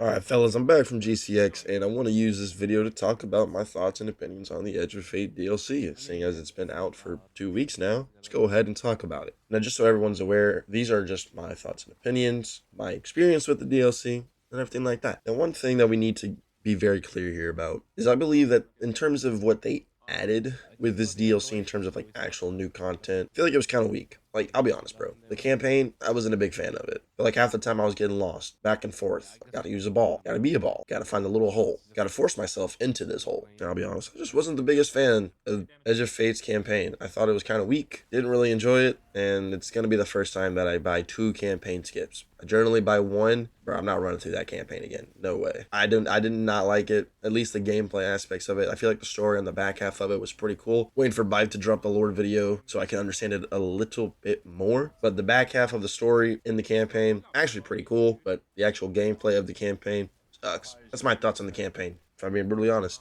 Alright, fellas, I'm back from GCX, and I want to use this video to talk about my thoughts and opinions on the Edge of Fate DLC. Seeing as it's been out for 2 weeks now, let's go ahead and talk about it. Now, just so everyone's aware, these are just my thoughts and opinions, my experience with the DLC, and everything like that. Now, one thing that we need to be very clear here about is I believe that in terms of what they added with this DLC in terms of like actual new content, I feel like it was kind of weak. Like, I'll be honest, bro. The campaign, I wasn't a big fan of it. But like half the time I was getting lost, back and forth. Gotta use a ball, gotta be a ball, gotta find a little hole, gotta force myself into this hole. And I'll be honest, I just wasn't the biggest fan of Edge of Fate's campaign. I thought it was kind of weak, didn't really enjoy it, and it's gonna be the first time that I buy 2 campaign skips. I generally buy 1, bro. I'm not running through that campaign again. No way. I did not like it. At least the gameplay aspects of it. I feel like the story on the back half of it was pretty cool. Waiting for Bive to drop the Lord video so I can understand it a little bit more. But the back half of the story in the campaign, actually pretty cool. But the actual gameplay of the campaign sucks. That's my thoughts on the campaign, if I'm being brutally honest.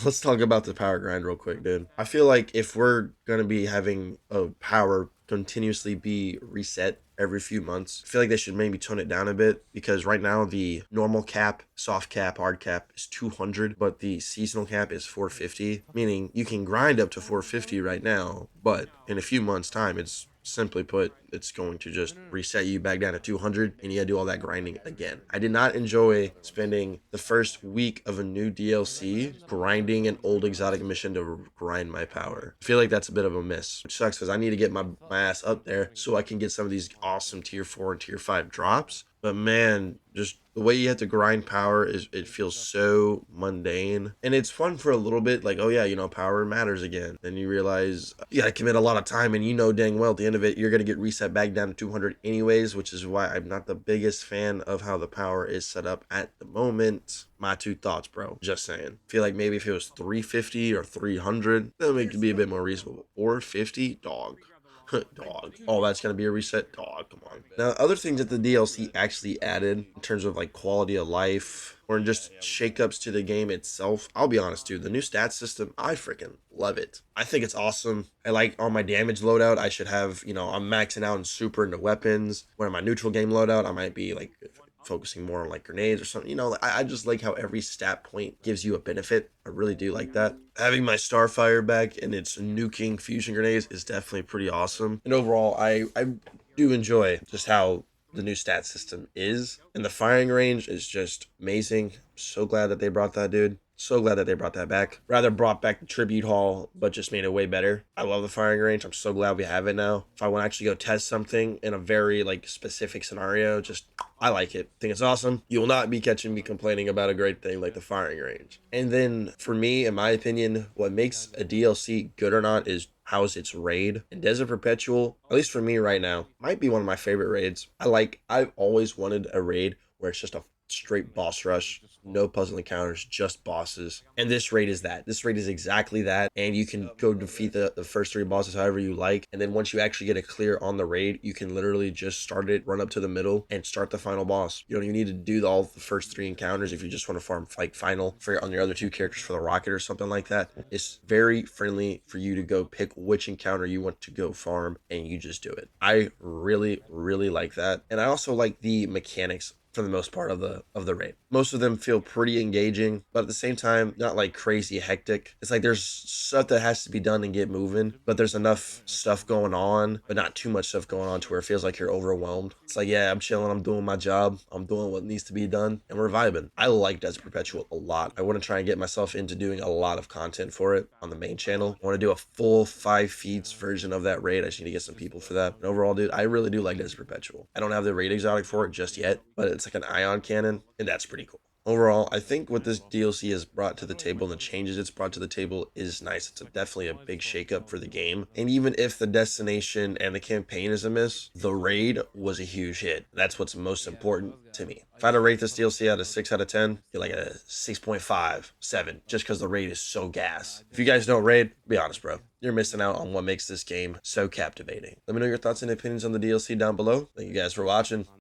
Let's talk about the power grind real quick, dude. I feel like if we're gonna be having a power continuously be reset every few months, I feel like they should maybe tone it down a bit, because right now the normal cap, soft cap, hard cap is 200, but the seasonal cap is 450, meaning you can grind up to 450 right now, but in a few months time, it's simply put, it's going to just reset you back down to 200 and you gotta do all that grinding again. I did not enjoy spending the first week of a new DLC grinding an old exotic mission to grind my power. I feel like that's a bit of a miss, which sucks because I need to get my ass up there so I can get some of these awesome tier 4 and tier 5 drops. But man, just the way you have to grind power it feels so mundane. And it's fun for a little bit, like, oh yeah, you know, power matters again. Then you realize you gotta commit a lot of time, and you know dang well at the end of it, you're gonna get reset back down to 200 anyways, which is why I'm not the biggest fan of how the power is set up at the moment. My 2 thoughts, bro. Just saying. Feel like maybe if it was 350 or 300, then it could be a bit more reasonable. 450, dog. Dog. Oh, that's gonna be a reset? Dog, come on. Now, other things that the DLC actually added in terms of like quality of life or just shakeups to the game itself, I'll be honest, dude, the new stat system, I freaking love it. I think it's awesome. I like on my damage loadout, I should have, you know, I'm maxing out and super into weapons. When on my neutral game loadout, I might be like focusing more on like grenades or something. You know, I just like how every stat point gives you a benefit. I really do like that. Having my Starfire back and its nuking fusion grenades is definitely pretty awesome. And overall, I do enjoy just how the new stat system is. And the firing range is just amazing. So glad that they brought that, dude. So glad that they brought that back. Rather brought back the Tribute Hall, but just made it way better. I love the firing range. I'm so glad we have it now. If I want to actually go test something in a very like specific scenario, just I like it. I think it's awesome. You will not be catching me complaining about a great thing like the firing range. And then for me, in my opinion, what makes a DLC good or not is how's its raid. And Desert Perpetual, at least for me right now, might be one of my favorite raids. I've always wanted a raid where it's just a straight boss rush, no puzzle encounters, just bosses. And this raid is that. This raid is exactly that. And you can go defeat the first 3 bosses however you like. And then once you actually get a clear on the raid, you can literally just start it, run up to the middle, and start the final boss. You don't even need to do all the first 3 encounters if you just want to farm like final for on your other 2 characters for the rocket or something like that. It's very friendly for you to go pick which encounter you want to go farm, and you just do it. I really, really like that. And I also like the mechanics for the most part of the raid. Most of them feel pretty engaging, but at the same time, not like crazy hectic. It's like there's stuff that has to be done and get moving, but there's enough stuff going on, but not too much stuff going on to where it feels like you're overwhelmed. It's like, yeah, I'm chilling, I'm doing my job, I'm doing what needs to be done, and we're vibing. I like Desert Perpetual a lot. I want to try and get myself into doing a lot of content for it on the main channel. I want to do a full 5 feats version of that raid. I just need to get some people for that. And overall, dude, I really do like Desert Perpetual. I don't have the raid exotic for it just yet, but it's like an ion cannon, and that's pretty cool. Overall, I think what this DLC has brought to the table and the changes it's brought to the table is nice. It's definitely a big shakeup for the game. And even if the destination and the campaign is a miss, the raid was a huge hit. That's what's most important to me. If I had to rate this DLC out of 6 out of 10, you're like a 6.5, 7, just because the raid is so gas. If you guys don't raid, be honest, bro. You're missing out on what makes this game so captivating. Let me know your thoughts and opinions on the DLC down below. Thank you guys for watching.